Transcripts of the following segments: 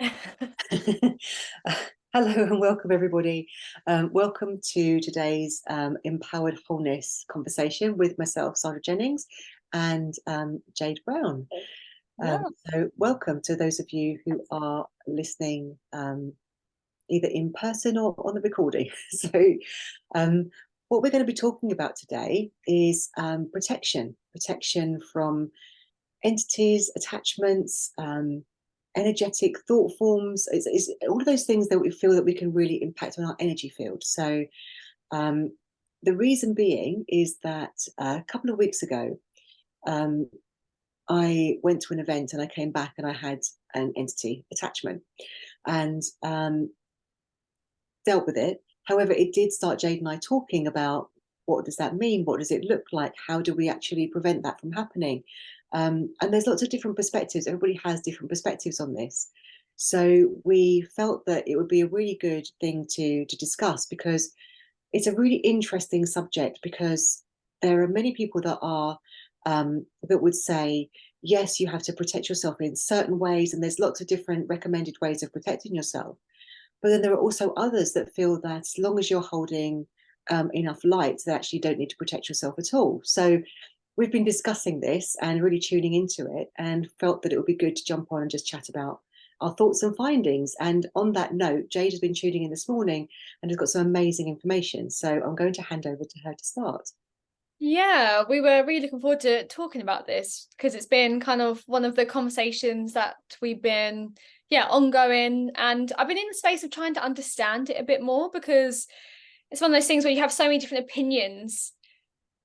Hello and welcome, everybody. Welcome to today's Empowered Wholeness conversation with myself, Sandra Jennings, and Jade Brown. Yeah. So welcome to those of you who are listening either in person or on the recording. So what we're going to be talking about today is protection from entities, attachments, energetic thought forms. It's all of those things that we feel that we can really impact on our energy field. So the reason being is that a couple of weeks ago, I went to an event and I came back and I had an entity attachment and dealt with it. However, it did start Jade and I talking about what does that mean? What does it look like? How do we actually prevent that from happening? And there's lots of different perspectives. Everybody has different perspectives on this. So we felt that it would be a really good thing to discuss, because it's a really interesting subject, because there are many people that are that would say, yes, you have to protect yourself in certain ways, and there's lots of different recommended ways of protecting yourself. But then there are also others that feel that as long as you're holding enough light, they actually don't need to protect yourself at all. So we've been discussing this and really tuning into it, and felt that it would be good to jump on and just chat about our thoughts and findings. And on that note, Jade has been tuning in this morning and has got some amazing information. So I'm going to hand over to her to start. Yeah, we were really looking forward to talking about this because it's been kind of one of the conversations that we've been, ongoing. And I've been in the space of trying to understand it a bit more, because it's one of those things where you have so many different opinions.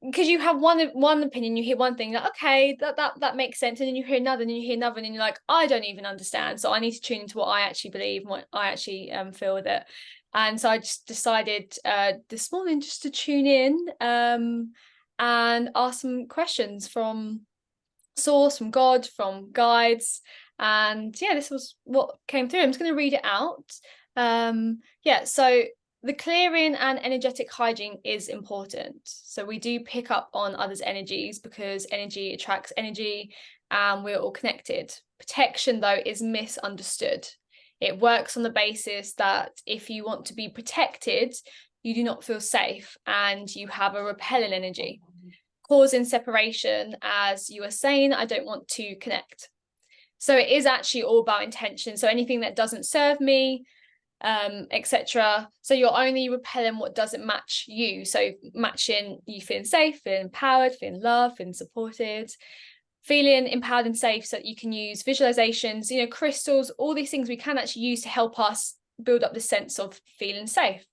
Because you have one opinion, you hear one thing, like, okay, that makes sense, and then you hear another, and then you hear another, and then you're like, I don't even understand. So I need to tune into what I actually believe and what I actually feel with it. And so I just decided this morning just to tune in and ask some questions from source, from God, from guides. And yeah, this was what came through. I'm just going to read it out. So the clearing and energetic hygiene is important. So we do pick up on others' energies because energy attracts energy and we're all connected. Protection, though, is misunderstood. It works on the basis that if you want to be protected, you do not feel safe and you have a repelling energy, causing separation. As you were saying, I don't want to connect. So it is actually all about intention. So anything that doesn't serve me, etc. So you're only repelling what doesn't match you. So matching you feeling safe, feeling empowered, feeling loved, feeling supported, feeling empowered and safe, so that you can use visualizations, crystals, all these things we can actually use to help us build up the sense of feeling safe.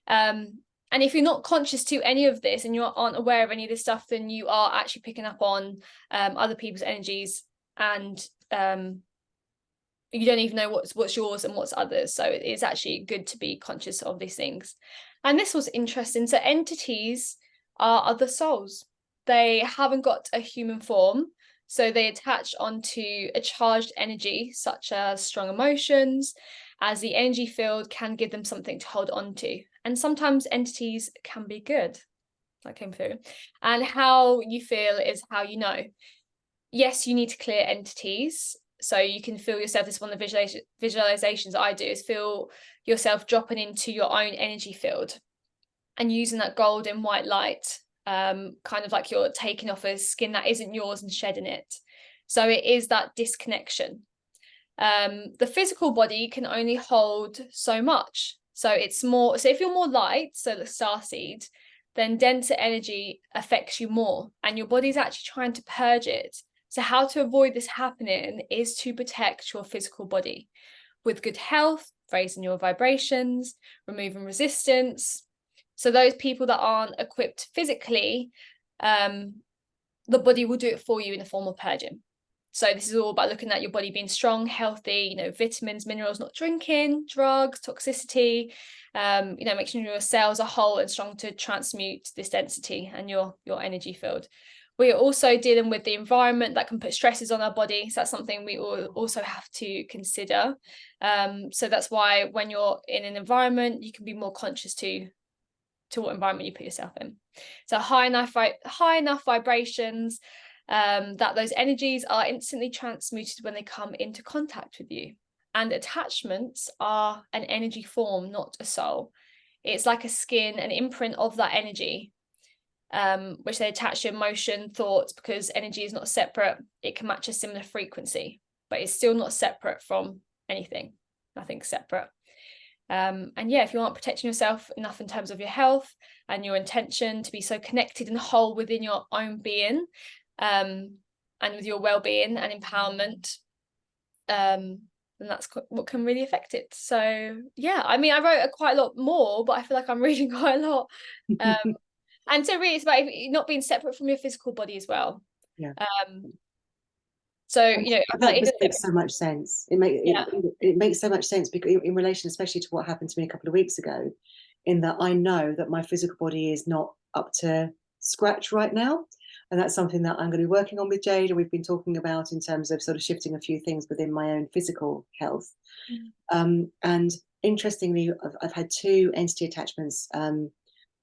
And if you're not conscious to any of this and you aren't aware of any of this stuff, then you are actually picking up on other people's energies, and you don't even know what's yours and what's others. So it is actually good to be conscious of these things. And this was interesting. So entities are other souls. They haven't got a human form. So they attach onto a charged energy, such as strong emotions, as the energy field can give them something to hold on to. And sometimes entities can be good. That came through. And how you feel is how you know. Yes, you need to clear entities. So you can feel yourself. This is one of the visualizations I do, is feel yourself dropping into your own energy field and using that golden white light, kind of like you're taking off a skin that isn't yours and shedding it. So it is that disconnection. The physical body can only hold so much. So it's more, so if you're more light, so the starseed, then denser energy affects you more and your body's actually trying to purge it. So how to avoid this happening is to protect your physical body with good health, raising your vibrations, removing resistance. So those people that aren't equipped physically, the body will do it for you in the form of purging. So this is all about looking at your body being strong, healthy, vitamins, minerals, not drinking, drugs, toxicity, making sure your cells are whole and strong to transmute this density and your energy field. We're also dealing with the environment that can put stresses on our body. So that's something we also have to consider. So that's why when you're in an environment, you can be more conscious to what environment you put yourself in. So high enough vibrations, that those energies are instantly transmuted when they come into contact with you. And attachments are an energy form, not a soul. It's like a skin, an imprint of that energy, which they attach to emotion, thoughts, because energy is not separate. It can match a similar frequency, but it's still not separate from anything. Nothing's separate. And yeah, if you aren't protecting yourself enough in terms of your health and your intention to be so connected and whole within your own being, and with your well-being and empowerment, then that's what can really affect it. So yeah, I mean, I wrote quite a lot more, but I feel like I'm reading quite a lot. And so really it's about not being separate from your physical body as well. Yeah. So, you know, I feel That like just makes so much sense. It makes so much sense because in relation, especially to what happened to me a couple of weeks ago, in that I know that my physical body is not up to scratch right now. And that's something that I'm going to be working on with Jade, and we've been talking about in terms of sort of shifting a few things within my own physical health. And interestingly, I've had two entity attachments.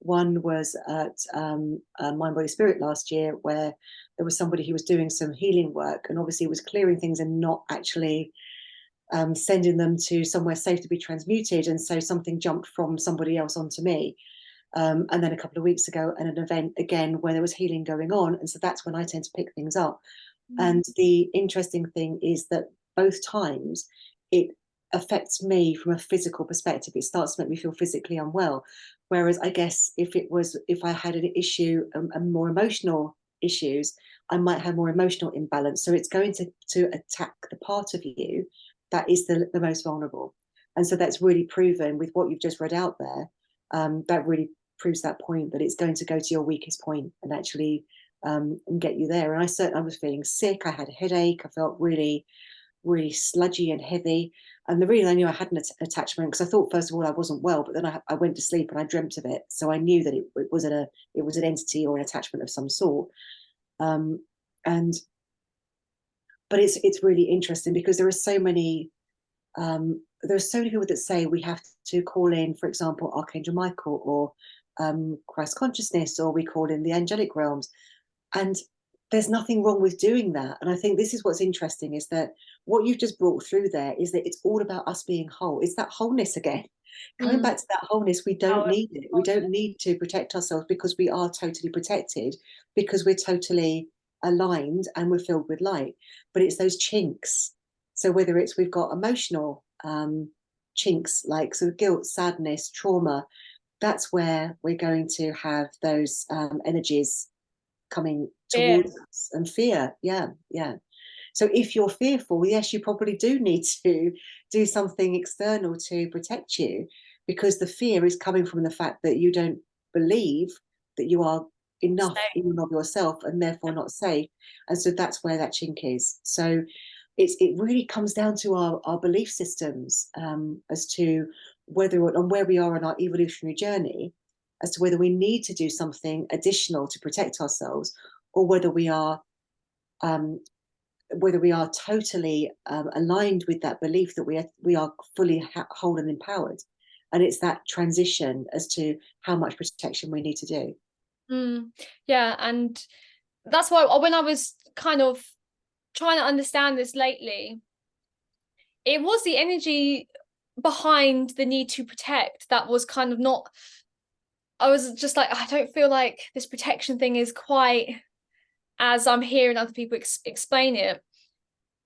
One was at Mind Body Spirit last year, where there was somebody who was doing some healing work, and obviously was clearing things and not actually sending them to somewhere safe to be transmuted. And so something jumped from somebody else onto me. And then a couple of weeks ago at an event again where there was healing going on. And so that's when I tend to pick things up. And the interesting thing is that both times it affects me from a physical perspective. It starts to make me feel physically unwell. Whereas I guess if I had an issue and more emotional issues, I might have more emotional imbalance. So it's going to attack the part of you that is the most vulnerable. And so that's really proven with what you've just read out there. That really proves that point, that it's going to go to your weakest point and actually and get you there. And I was feeling sick. I had a headache. I felt really, really sludgy and heavy. And the reason I knew I had an attachment, because I thought first of all I wasn't well, but then I went to sleep and I dreamt of it, so I knew that it was an entity or an attachment of some sort. And but it's really interesting because there are so many people that say we have to call in, for example, Archangel Michael or Christ consciousness, or we call in the angelic realms. And there's nothing wrong with doing that. And I think this is what's interesting, is that what you've just brought through there is that it's all about us being whole. It's that wholeness again. Coming back to that wholeness, we don't need it. We don't need to protect ourselves because we are totally protected, because we're totally aligned and we're filled with light. But it's those chinks. So whether we've got emotional chinks like sort of guilt, sadness, trauma, that's where we're going to have those energies coming towards us, and fear. So if you're fearful, yes, you probably do need to do something external to protect you, because the fear is coming from the fact that you don't believe that you are enough in and of yourself, and therefore not safe. And so that's where that chink is. So it really comes down to our belief systems, as to whether and where we are on our evolutionary journey, as to whether we need to do something additional to protect ourselves, or whether we are totally aligned with that belief that we are fully whole and empowered. And it's that transition as to how much protection we need to do. Yeah, and that's why when I was kind of trying to understand this lately, it was the energy behind the need to protect that was kind of not. I was just like, I don't feel like this protection thing is quite as I'm hearing other people explain it.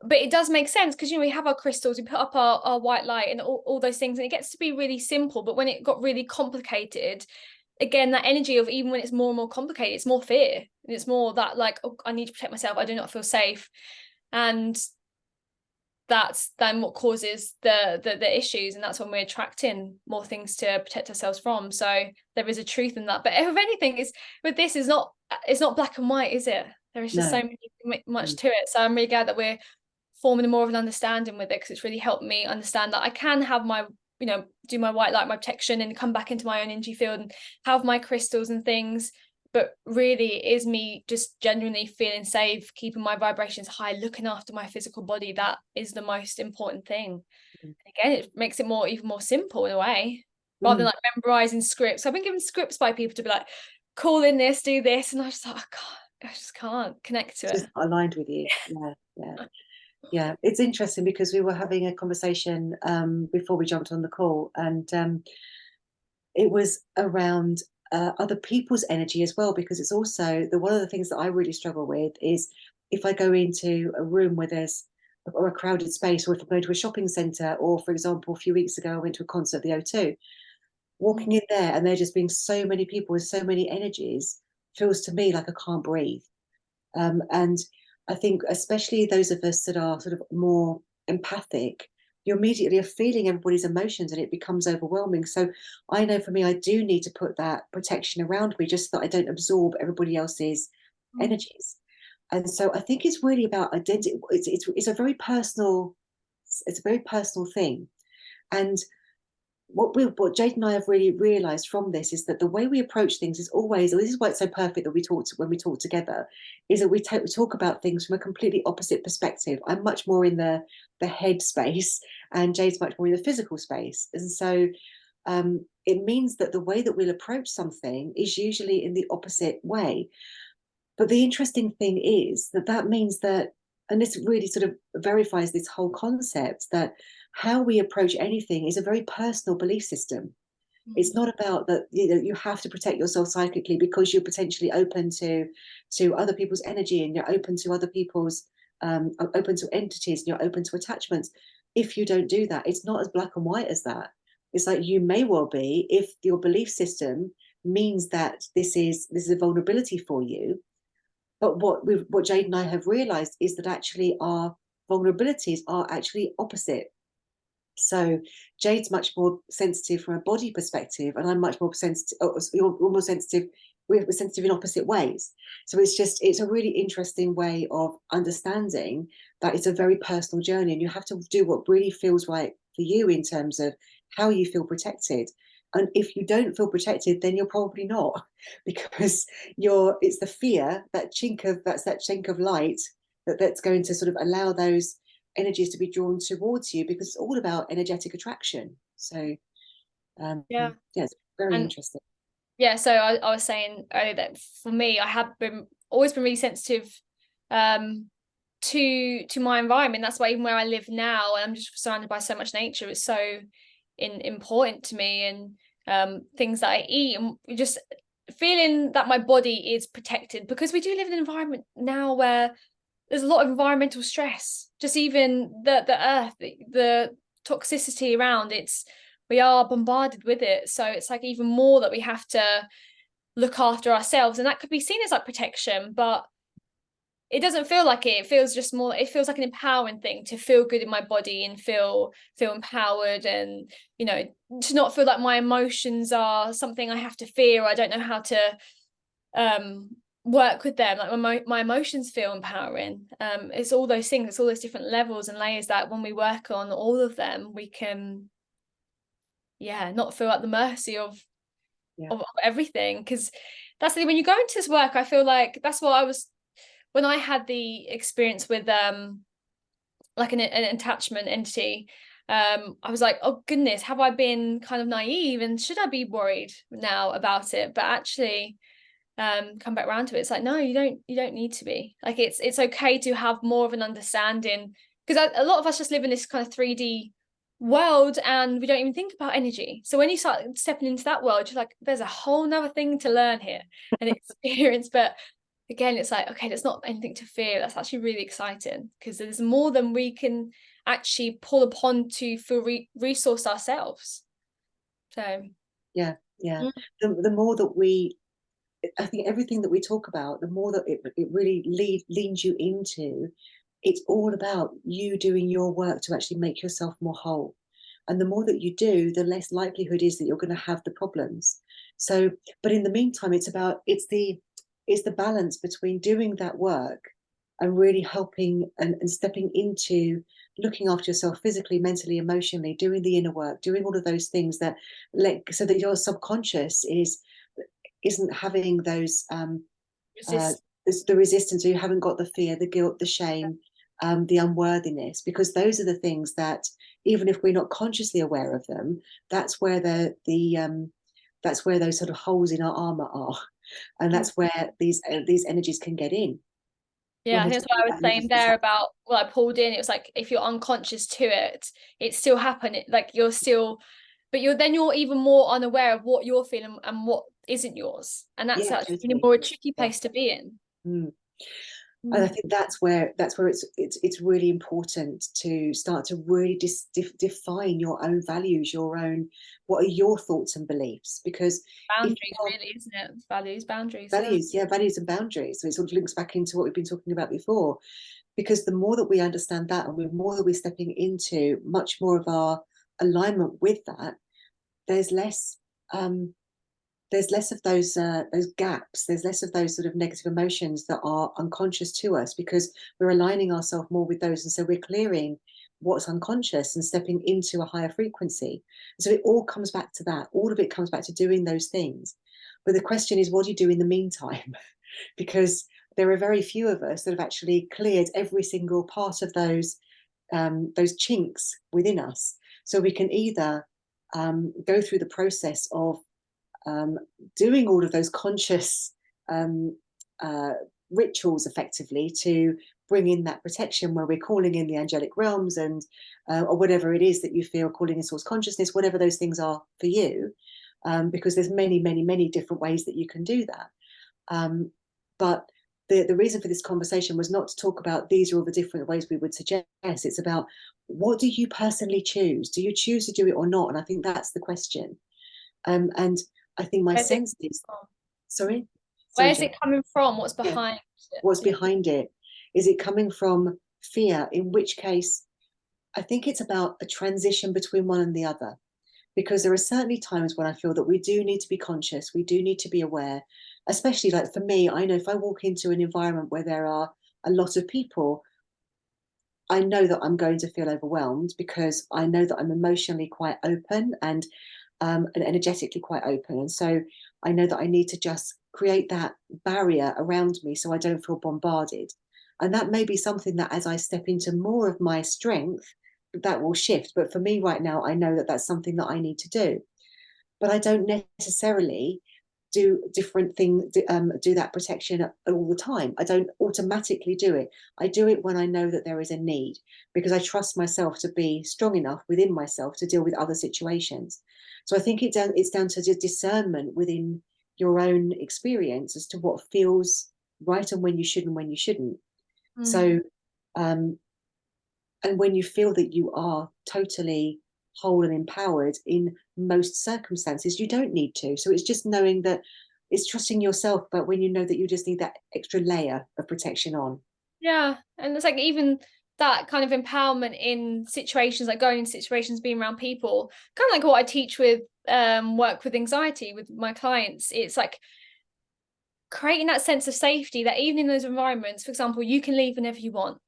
But it does make sense, because, you know, we have our crystals, we put up our white light and all those things, and it gets to be really simple. But when it got really complicated, again, that energy of, even when it's more and more complicated, it's more fear, and it's more that like, oh, I need to protect myself, I do not feel safe. And that's then what causes the issues, and that's when we're attracting more things to protect ourselves from. So there is a truth in that. But if anything, is with this, it's not black and white, is it? There is just so much to it. So I'm really glad that we're forming more of an understanding with it, because it's really helped me understand that I can have my, you know, do my white light, my protection, and come back into my own energy field and have my crystals and things. But really it is me just genuinely feeling safe, keeping my vibrations high, looking after my physical body. That is the most important thing. And again, it makes it even more simple in a way, rather than like memorizing scripts. I've been given scripts by people to be like, call in this, do this, and I just like, I just can't connect to it. Just aligned with you. Yeah. Yeah, it's interesting because we were having a conversation before we jumped on the call, and it was around other people's energy as well, because it's also one of the things that I really struggle with is if I go into a room where there's or a crowded space, or if I'm going to a shopping centre, or for example, a few weeks ago I went to a concert at the O2, walking in there and there just being so many people with so many energies feels to me like I can't breathe. And I think, especially those of us that are sort of more empathic, you immediately are feeling everybody's emotions and it becomes overwhelming. So I know for me, I do need to put that protection around me just so that I don't absorb everybody else's Mm. energies. And so I think it's really about identity. It's a very personal, it's a very personal thing. And what Jade and I have really realized from this is that the way we approach things is always, and this is why it's so perfect that we talk when we talk together, is that we talk about things from a completely opposite perspective. I'm much more in the head space, and Jade's much more in the physical space, and so it means that the way that we'll approach something is usually in the opposite way. But the interesting thing is that that means that, and this really sort of verifies this whole concept, that how we approach anything is a very personal belief system. It's not about that, you have to protect yourself psychically because you're potentially open to other people's energy, and you're open to other people's open to entities, and you're open to attachments. If you don't do that, it's not as black and white as that. It's like you may well be, if your belief system means that this is a vulnerability for you. But what Jade and I have realized is that actually our vulnerabilities are actually opposite. So Jade's much more sensitive from a body perspective, and I'm much more sensitive. You're more sensitive. We're sensitive in opposite ways. So it's a really interesting way of understanding that it's a very personal journey, and you have to do what really feels right for you in terms of how you feel protected. And if you don't feel protected, then you're probably not, because it's the fear, that chink of light that's going to sort of allow those energies to be drawn towards you, because it's all about energetic attraction. So Yeah. yeah, it's very And interesting. yeah, so I was saying earlier that for me, I have been always been really sensitive um to my environment. That's why even where I live now, I'm just surrounded by so much nature. It's so important to me, and things that I eat, and just feeling that my body is protected, because we do live in an environment now where there's a lot of environmental stress. Just even the earth, the toxicity around it's we are bombarded with it. So it's like even more that we have to look after ourselves, and that could be seen as like protection, but it doesn't feel like it. It feels just more, it feels like an empowering thing to feel good in my body and feel empowered, and to not feel like my emotions are something I have to fear, or I don't know how to um work with them. Like my emotions feel empowering. It's all those things, it's all those different levels and layers that when we work on all of them, we can not feel at the mercy Yeah, of everything. Because that's the thing, when you go into this work, I feel like that's what I was when I had the experience with like an attachment entity. I was like, oh goodness, have I been kind of naive, and should I be worried now about it? But actually, come back around to it, it's like, no, you don't need to be. Like it's okay to have more of an understanding, because a lot of us just live in this kind of 3D world, and we don't even think about energy. So when you start stepping into that world, you're like, there's a whole nother thing to learn here and experience. But again, it's like, okay, there's not anything to fear. That's actually really exciting, because there's more than we can actually pull upon to feel resource ourselves. So yeah, yeah. mm, The more that we, I think everything that we talk about, the more that it really leans you into, it's all about you doing your work to actually make yourself more whole. And the more that you do, the less likelihood is that you're going to have the problems. So, but in the meantime, it's the balance between doing that work and really helping and stepping into looking after yourself physically, mentally, emotionally, doing the inner work, doing all of those things that so that your subconscious isn't having those uh, resist. the resistance, or you haven't got the fear, the guilt, the shame, the unworthiness, because those are the things that, even if we're not consciously aware of them, that's where that's where those sort of holes in our armor are, and that's where these energies can get in. Yeah, when I we're think that's what talking I was about saying energy. there about, well, I pulled in, it was like if you're unconscious to it, it's still happening. Like you're still, but you're even more unaware of what you're feeling and what isn't yours. And that's Yeah, actually totally. more a tricky Yeah. place to be in. Mm. And I Mm. think that's where it's really important to start to really define your own values, your own, what are your thoughts and beliefs? Because if you Boundaries, are really, isn't it? Values, boundaries, yeah. values, yeah, values and boundaries. So it sort of links back into what we've been talking about before. Because the more that we understand that, and the more that we're stepping into much more of our alignment with that, there's less um, there's less of those gaps. There's less of those sort of negative emotions that are unconscious to us because we're aligning ourselves more with those, and so we're clearing what's unconscious and stepping into a higher frequency. So it all comes back to that. All of it comes back to doing those things. But the question is, what do you do in the meantime? Because there are very few of us that have actually cleared every single part of those chinks within us. So we can either go through the process of um, doing all of those conscious um, uh, rituals effectively to bring in that protection where we're calling in the angelic realms and or whatever it is that you feel, calling in source consciousness, whatever those things are for you, because there's many different ways that you can do that. But the reason for this conversation was not to talk about these are all the different ways we would suggest. It's about, what do you personally choose? Do you choose to do it or not? And I think that's the question. And I think my Where's it sense is, from? sorry, sorry, Where's Jen. it coming from? What's Yeah, behind it? what's Yeah. behind it? Is it coming from fear? In which case, I think it's about a transition between one and the other. Because there are certainly times when I feel that we do need to be conscious, we do need to be aware, especially like for me, I know if I walk into an environment where there are a lot of people, I know that I'm going to feel overwhelmed because I know that I'm emotionally quite open and energetically quite open. And so I know that I need to just create that barrier around me so I don't feel bombarded. And that may be something that as I step into more of my strength, that will shift. But for me right now, I know that that's something that I need to do. But I don't necessarily do different things, do that protection all the time. I don't automatically do it. I do it when I know that there is a need because I trust myself to be strong enough within myself to deal with other situations. So I think it's down to the discernment within your own experience as to what feels right and when you should and when you shouldn't. Mm. So um, and when you feel that you are totally whole and empowered in most circumstances, you don't need to. So it's just knowing that it's trusting yourself, but when you know that you just need that extra layer of protection on. Yeah. And it's like even that kind of empowerment in situations, like going into situations, being around people, kind of like what I teach with work with anxiety with my clients. It's like creating that sense of safety that even in those environments, for example, you can leave whenever you want.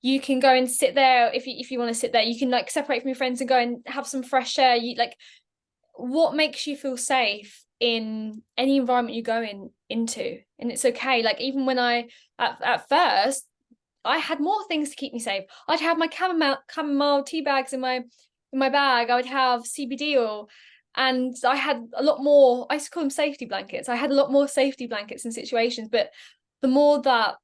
You can go and sit there if you want to sit there. You can like separate from your friends and go and have some fresh air. You like, what makes you feel safe in any environment you go into, and it's okay. Like even when I at first I had more things to keep me safe. I'd have my chamomile tea bags in my bag. I would have CBD oil, and I had a lot more. I used to call them safety blankets. I had a lot more safety blankets in situations. But the more that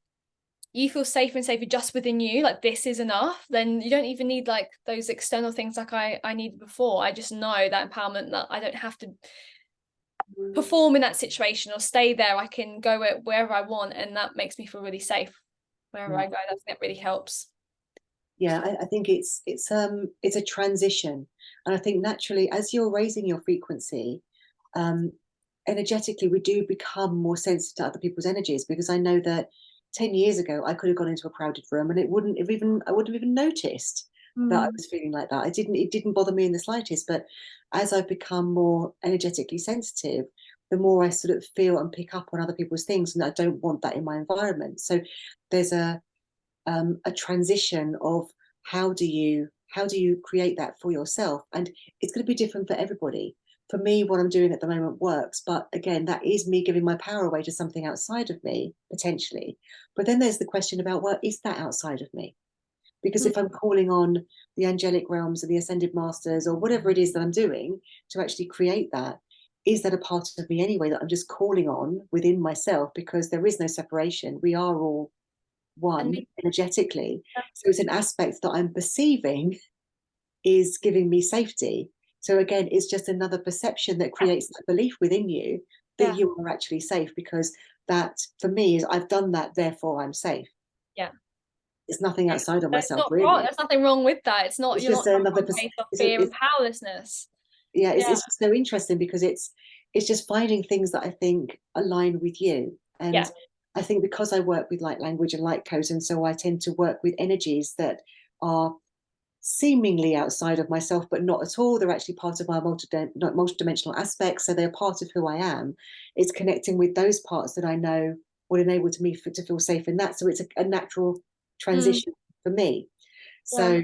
you feel safer and safer just within you, like this is enough, then you don't even need like those external things like I needed before. I just know that empowerment that I don't have to perform in that situation or stay there. I can go wherever I want, and that makes me feel really safe wherever I go. I think that really helps. Yeah, I think it's a transition. And I think naturally as you're raising your frequency, um, energetically we do become more sensitive to other people's energies because I know that 10 years ago I could have gone into a crowded room and it wouldn't have even I wouldn't have even noticed that I Mm. was feeling like that. It didn't bother me in the slightest. But as I've become more energetically sensitive, the more I sort of feel and pick up on other people's things, and I don't want that in my environment. So there's a transition of how do you create that for yourself, and it's going to be different for everybody. For me, what I'm doing at the moment works, but again, that is me giving my power away to something outside of me potentially. But then there's the question about, well, is that outside of me? Because Mm. if I'm calling on the angelic realms or the ascended masters or whatever it is that I'm doing to actually create that, is that a part of me anyway that I'm just calling on within myself? Because there is no separation, we are all And one, energetically. yeah, So it's an aspect that I'm perceiving is giving me safety. So again, it's just another perception that creates that belief within you that yeah, you are actually safe, because that for me is I've done that, therefore I'm safe. yeah. It's nothing outside of It's myself not wrong. really. There's nothing wrong with that. It's not, It's you're just not coming another from a place of fear and it's powerlessness. yeah, Yeah, it's just so interesting because it's just finding things that I think align with you. And yeah. I think because I work with light language and light codes, and so I tend to work with energies that are seemingly outside of myself, but not at all. They're actually part of my multidimensional aspects. So they're part of who I am. It's connecting with those parts that I know will enable to me to feel safe in that. So it's a natural Mm, transition for me. yeah, So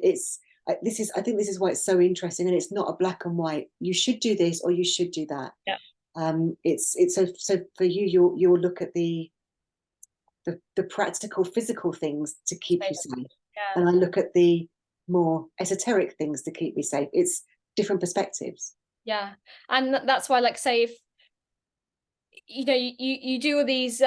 it's this is I think this is why it's so interesting, and it's not a black and white. You should do this or you should do that. yeah. It's so for you, you'll look at the practical physical things to keep you safe, Yeah, and I look at the more esoteric things to keep me safe. It's different perspectives. yeah. And that's why, like, say if you do all these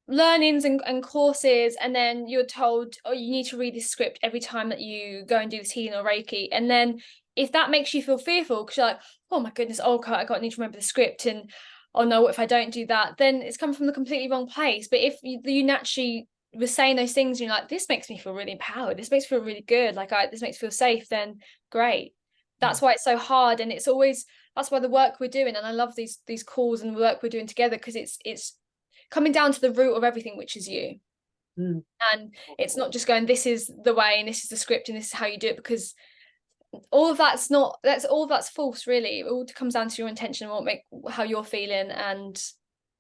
learnings and courses, and then you're told, oh, you need to read this script every time that you go and do this healing or Reiki, and then if that makes you feel fearful because you're like, oh my goodness, oh God, I got need to remember the script, and oh no, what if I don't do that, then it's coming from the completely wrong place. But if you naturally were saying those things, and you're like, this makes me feel really empowered, this makes me feel really good, like this makes me feel safe, then great. That's Mm, why it's so hard, and it's always, that's why the work we're doing, and I love these calls and the work we're doing together, because it's coming down to the root of everything, which is you. mm, And it's not just going, this is the way and this is the script and this is how you do it, because all of that's not, that's all of that's false, really. It all comes down to your intention and what make, how you're feeling, and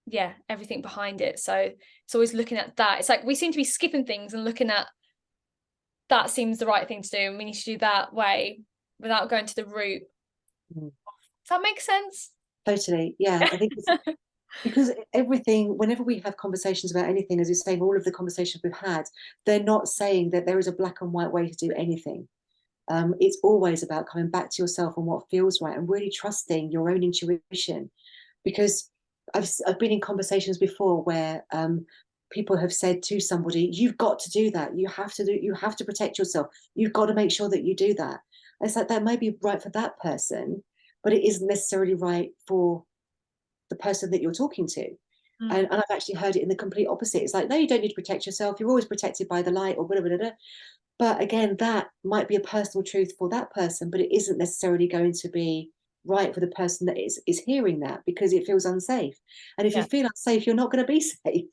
yeah, everything behind it. So it's always looking at that. It's like we seem to be skipping things and looking at that seems the right thing to do, and we need to do that way without going to the root. mm. Does that make sense? Totally, yeah. I think it's because everything, whenever we have conversations about anything, as you're saying, all of the conversations we've had, they're not saying that there is a black and white way to do anything. It's always about coming back to yourself and what feels right, and really trusting your own intuition. Because I've been in conversations before where people have said to somebody, "You've got to do that. You have to protect yourself. You've got to make sure that you do that." And it's like that may be right for that person, but it isn't necessarily right for the person that you're talking to. Mm, And I've actually heard it in the complete opposite. It's like, no, you don't need to protect yourself. You're always protected by the light or whatever. But again, that might be a personal truth for that person, but it isn't necessarily going to be right for the person that is hearing that, because it feels unsafe. And if you yeah, feel unsafe, you're not going to be safe.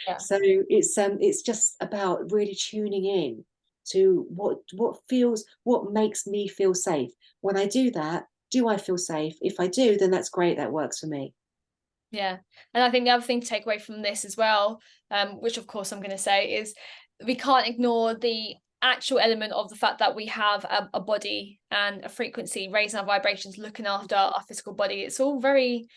yeah, So it's just about really tuning in to what makes me feel safe. When I do that, do I feel safe? If I do, then that's great. That works for me. yeah. And I think the other thing to take away from this as well, which of course I'm going to say, is we can't ignore the actual element of the fact that we have a body and a frequency, raising our vibrations, looking after our physical body. It's all very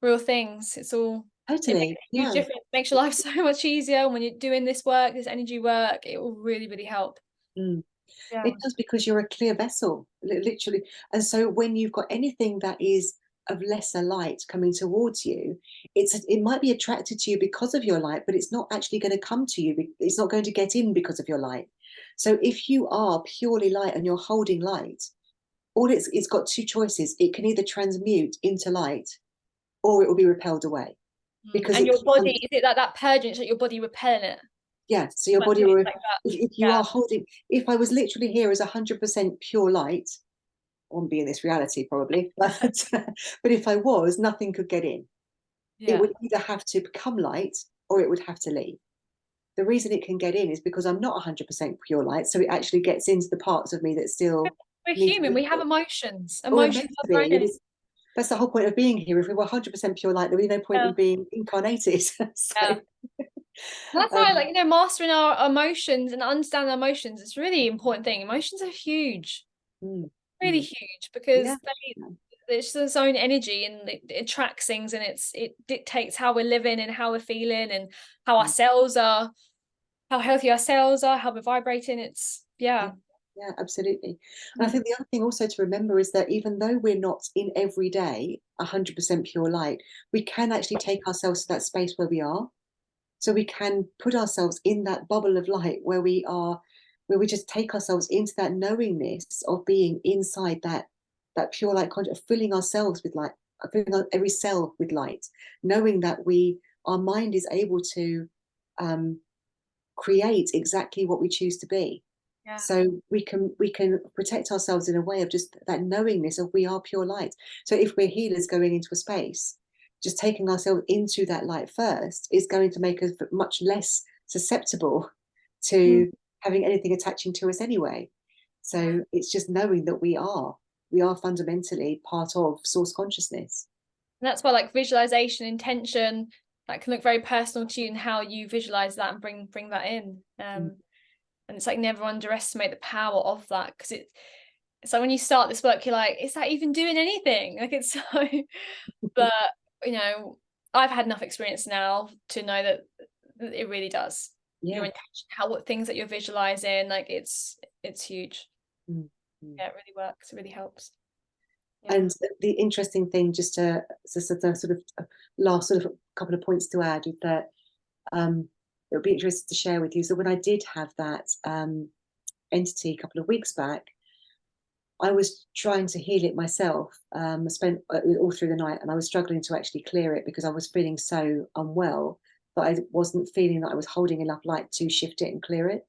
real things. It's all, it makes Totally. a huge Yeah. difference. It makes your life so much easier when you're doing this work, this energy work. It will really, really help. Mm. Yeah. It does, because you're a clear vessel, literally. And so when you've got anything that is of lesser light coming towards you, it might be attracted to you because of your light, but it's not actually going to come to you. It's not going to get in because of your light. So if you are purely light and you're holding light, it's got two choices. It can either transmute into light, or it will be repelled away, because And it your body, can't. is it like that purging, so your body repelling it? Yeah, so your Like body it's will. like that. If you Yeah. are holding, if I was literally here as 100% pure light, I wouldn't be in this reality probably, but if I was, nothing could get in. It Yeah. would either have to become light or it would have to leave. The reason it can get in is because I'm not 100% pure light, so it actually gets into the parts of me that still We're need to human. be We have here. emotions. Or we're meant Emotions to are be. thrown It in. is. That's the whole point of being here. If we were 100% pure light, there would be no point Yeah. in being incarnated. So, Yeah. That's why, um, like, mastering our emotions and understanding our emotions is really important thing. Emotions are huge, mm, really mm, huge, yeah, because it's its own energy, and it attracts things, and it dictates how we're living and how we're feeling and how our mm, cells are, how healthy our cells are, how we're vibrating. It's yeah. yeah. Yeah, absolutely. And I Mm. think the other thing also to remember is that even though we're not in every day 100% pure light, we can actually take ourselves to that space where we are. so we can put ourselves in that bubble of light where we just take ourselves into that knowingness of being inside that pure light content, of filling ourselves with light, filling every cell with light, knowing that our mind is able to um, create exactly what we choose to be. Yeah. So we can protect ourselves in a way of just that knowingness of we are pure light. So if we're healers going into a space, just taking ourselves into that light first is going to make us much less susceptible Mm. to having anything attaching to us anyway. Yeah. So it's just knowing that we are fundamentally part of source consciousness. And that's why like visualization, intention, that can look very personal to you and how you visualize that and bring that in. Mm. And it's like never underestimate the power of that, because it's like when you start this work, you're like, is that even doing anything? Like it's so, but you know, I've had enough experience now to know that it really does. Your Yeah. intention, what things that you're visualizing, like it's huge. Mm. Mm. Yeah, it really works. It really helps. Yeah. And the interesting thing, just a sort of last sort of couple of points to add, is that it would be interesting to share with you. So when I did have that entity a couple of weeks back, I was trying to heal it myself. I spent all through the night, and I was struggling to actually clear it because I was feeling so unwell that I wasn't feeling that I was holding enough light to shift it and clear it.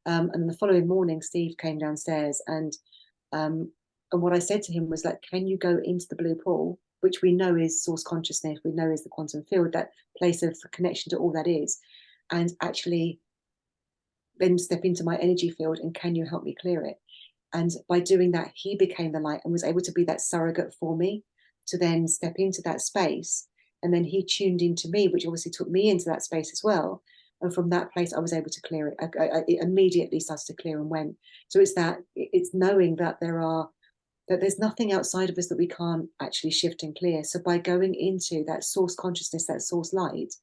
And the following morning, Steve came downstairs, um, and what I said to him was like, "Can you go into the blue pool, which we know is source consciousness, we know is the quantum field, that place of connection to all that is, and actually then step into my energy field, and can you help me clear it?" And by doing that, he became the light and was able to be that surrogate for me to then step into that space. And then he tuned into me, which obviously took me into that space as well. And from that place, I was able to clear it. It immediately started to clear and went. So it's knowing that there's nothing outside of us that we can't actually shift and clear. So by going into that source consciousness, that source light,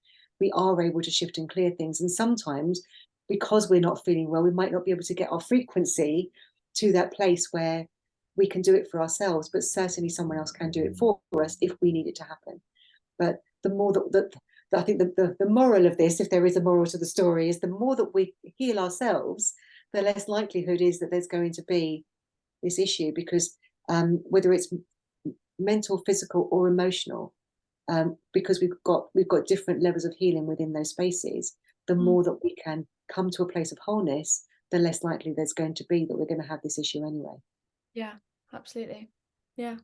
we are able to shift and clear things. And sometimes, because we're not feeling well, we might not be able to get our frequency to that place where we can do it for ourselves, but certainly someone else can do it for us if we need it to happen. But the more that I think the moral of this, if there is a moral to the story, is the more that we heal ourselves, the less likelihood is that there's going to be this issue, because whether it's mental, physical, or emotional, because we've got different levels of healing within those spaces. The Mm. more that we can come to a place of wholeness, the less likely there's going to be that we're going to have this issue anyway. Yeah, absolutely. Yeah.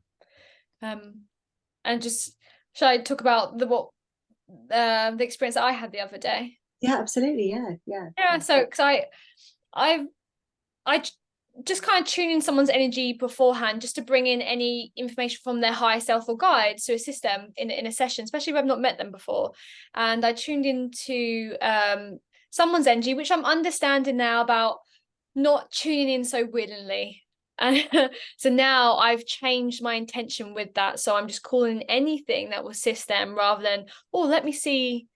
And just shall I talk about the experience that I had the other day? Yeah, absolutely. Yeah, yeah, Yeah, yeah. so because I just kind of tune in someone's energy beforehand, just to bring in any information from their higher self or guides to assist them in a session, especially if I've not met them before. And I tuned into someone's energy, which I'm understanding now about not tuning in so willingly. And so now I've changed my intention with that. So I'm just calling anything that will assist them rather than, oh, let me see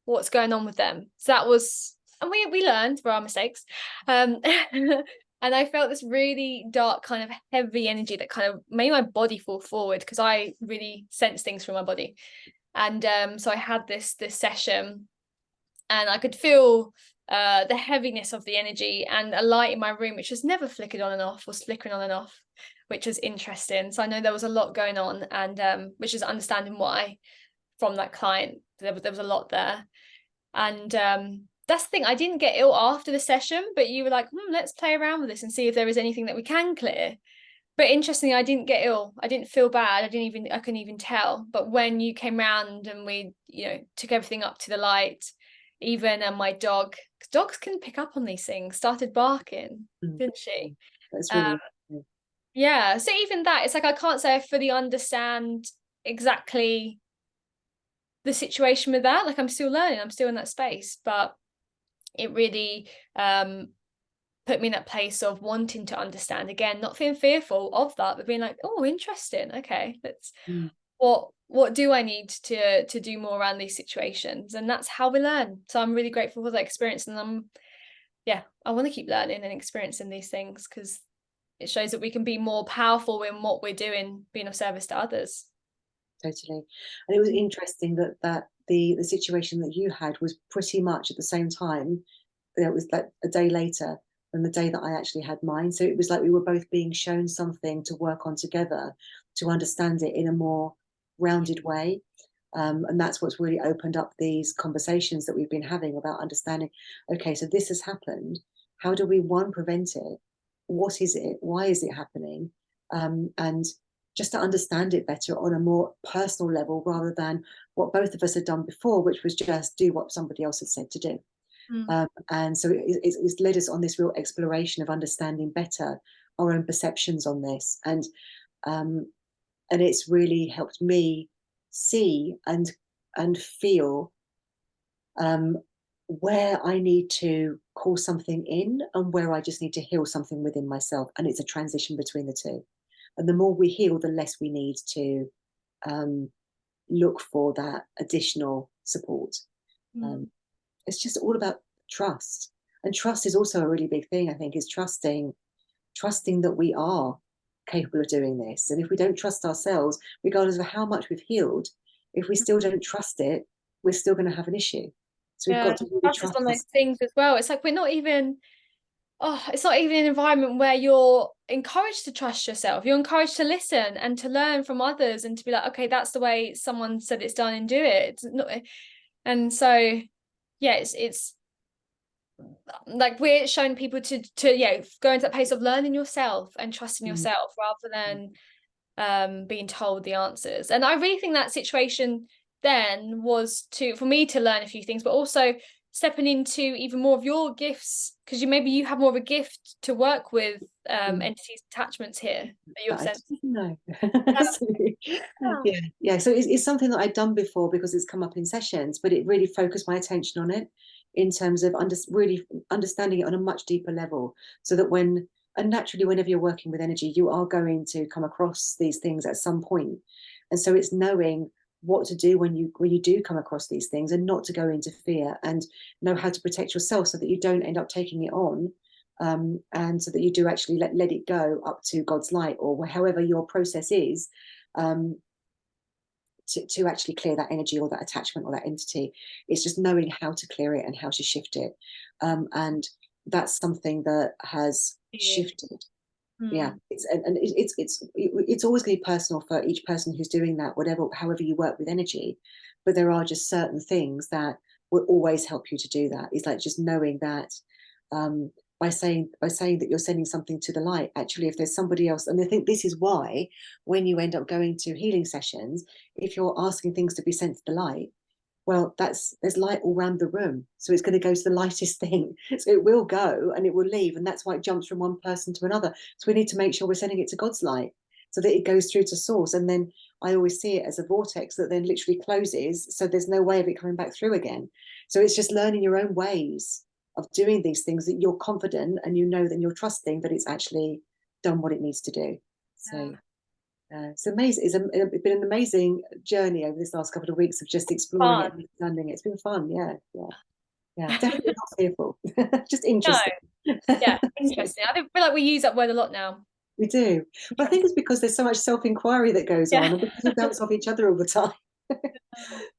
what's going on with them. So that was, and we learned from our mistakes. And I felt this really dark, kind of heavy energy that kind of made my body fall forward, because I really sense things from my body. And so I had this session, and I could feel the heaviness of the energy, and a light in my room which was never flickered on and off, was flickering on and off, which was interesting. So I know there was a lot going on, and which is understanding why from that client. There was a lot there. And that's the thing, I didn't get ill after the session, but you were like, let's play around with this and see if there is anything that we can clear. But interestingly, I didn't get ill. I didn't feel bad. I couldn't even tell. But when you came round and we, took everything up to the light, even my dog, 'cause dogs can pick up on these things, started barking, Mm. didn't she? That's Um, really interesting. yeah. So even that, it's like I can't say I fully understand exactly the situation with that. Like I'm still learning. I'm still in that space, but it really put me in that place of wanting to understand again, not feeling fearful of that, but being like, oh, interesting. Okay, let's Mm. what do I need to do more around these situations? And that's how we learn. So I'm really grateful for that experience. And I want to keep learning and experiencing these things, because it shows that we can be more powerful in what we're doing, being of service to others. Totally. And it was interesting that the situation that you had was pretty much at the same time. It was like a day later than the day that I actually had mine. So it was like we were both being shown something to work on together to understand it in a more rounded way. And that's what's really opened up these conversations that we've been having about understanding, okay, so this has happened. How do we, one, prevent it? What is it? Why is it happening? And just to understand it better on a more personal level rather than what both of us had done before, which was just do what somebody else had said to do. Mm. And so it's led us on this real exploration of understanding better our own perceptions on this. Um, and it's really helped me see and feel um, where I need to call something in and where I just need to heal something within myself. And it's a transition between the two. And the more we heal, the less we need to um, look for that additional support. Mm. Um, it's just all about trust. And trust is also a really big thing, I think, is trusting that we are capable of doing this. And if we don't trust ourselves, regardless of how much we've healed, if we still don't trust it, we're still going to have an issue. So we've Yeah, got to really trust is trust one of us. those things as well. It's like we're not even, it's not even an environment where you're encouraged to trust yourself. You're encouraged to listen and to learn from others and to be like, okay, that's the way someone said it's done, and do it. It's not, and so yeah, it's like we're showing people to yeah, go into that place of learning yourself and trusting Mm, yourself rather than being told the answers. And I really think that situation then was to for me to learn a few things, but also stepping into even more of your gifts, because you have more of a gift to work with mm. entities, attachments here that you're That I sensing. didn't know. Yeah. So, yeah, yeah. So it's something that I'd done before because it's come up in sessions, but it really focused my attention on it in terms of really understanding it on a much deeper level, so that and naturally, whenever you're working with energy, you are going to come across these things at some point, and so it's knowing what to do when you do come across these things, and not to go into fear, and know how to protect yourself so that you don't end up taking it on, and so that you do actually let it go up to God's light, or however your process is, um, to actually clear that energy or that attachment or that entity. It's just knowing how to clear it and how to shift it. And that's something that has Yeah. shifted. Yeah, Hmm. it's always going to be personal for each person who's doing that, whatever, however you work with energy. But there are just certain things that will always help you to do that. It's like just knowing that, um, by saying that you're sending something to the light. Actually, if there's somebody else, and I think this is why when you end up going to healing sessions, if you're asking things to be sent to the light, well, there's light all around the room, so it's going to go to the lightest thing. So it will go and it will leave, and that's why it jumps from one person to another. So we need to make sure we're sending it to God's light so that it goes through to source. And then I always see it as a vortex that then literally closes, so there's no way of it coming back through again. So it's just learning your own ways of doing these things that you're confident and you know that you're trusting that it's actually done what it needs to do. So Yeah. it's amazing. It's been an amazing journey over this last couple of weeks of just exploring it Fun. and understanding it. It's been fun. Yeah, yeah, yeah. Definitely not fearful. Just No, interesting. yeah, So interesting. I feel like we use that word a lot now. we do. But I think Interesting. it's because there's so much self-inquiry that goes Yeah. on, and because we bounce off each other all the time.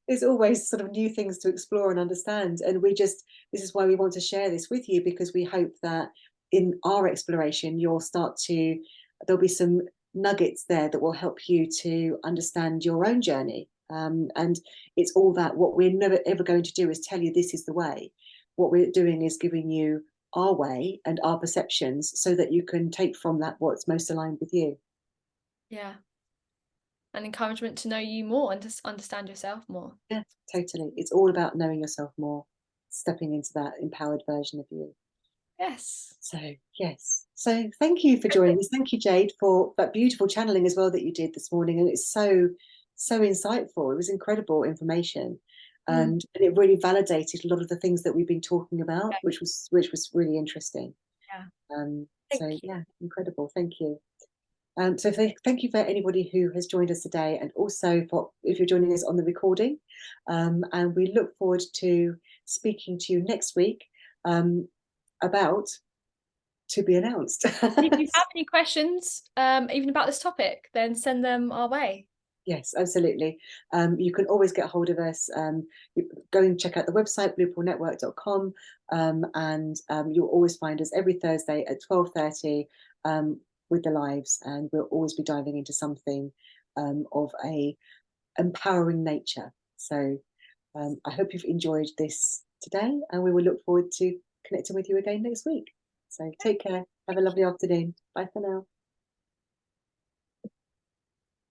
There's always sort of new things to explore and understand. And this is why we want to share this with you, because we hope that in our exploration, there'll be some nuggets there that will help you to understand your own journey. And it's all that what we're never ever going to do is tell you this is the way. What we're doing is giving you our way and our perceptions so that you can take from that what's most aligned with you. Yeah. And encouragement to know you more and to understand yourself more. Yeah, totally. It's all about knowing yourself more, stepping into that empowered version of you. Yes. So, yes. So, thank you for joining us. Thank you, Jade, for that beautiful channeling as well that you did this morning. And it's so insightful. It was incredible information. Mm. And it really validated a lot of the things that we've been talking about, Yeah. which was really interesting. Yeah. Thank So, you. yeah, incredible. Thank you. So thank you for anybody who has joined us today, and also for if you're joining us on the recording. And we look forward to speaking to you next week about to be announced. And if you have any questions, even about this topic, then send them our way. Yes, absolutely. You can always get hold of us. Go and check out the website, bluepoolnetwork.com, and you'll always find us every Thursday at 12:30 with the lives, and we'll always be diving into something of a empowering nature. So I hope you've enjoyed this today, and we will look forward to connecting with you again next week. So take care. Have a lovely afternoon. Bye for now.